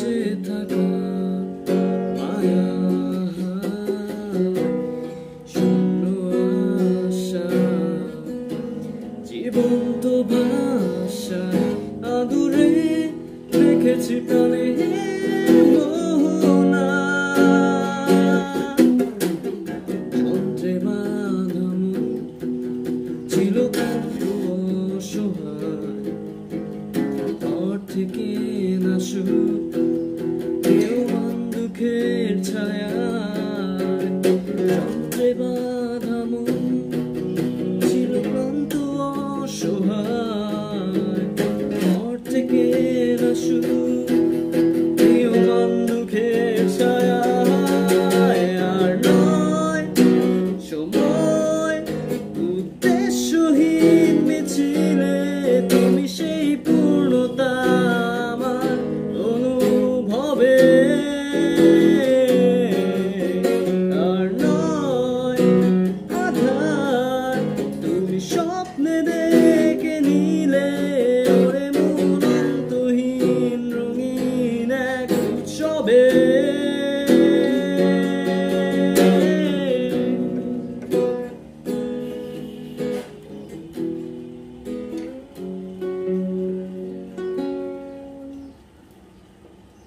বেঁচে থাকা মায়া, শূন্য আশা, জীবন্ত ভাষা আদুরে রেখেছি প্রাণে মোহনা। যন্ত্রে বাঁধা মন ছিল কত অসহায়, ঘর থেকে না সুখ কেউ মান দুঃখের ছায়া। যন্ত্রে বাঁধা মন ছিল ক্লান্ত অসহায়, ঘর থেকে না সুখ কেউ মান দুঃখের ছায়া। আর নয় সময় উদ্দেশ্যহীন মিছিলে, তুমি সেই পূর্ণতা আমার অনুভবে। আর নয় আধার, তুমি স্বপ্নে দেখে নিলে ওরে মন অন্তহীন রঙিন এক উৎসবে।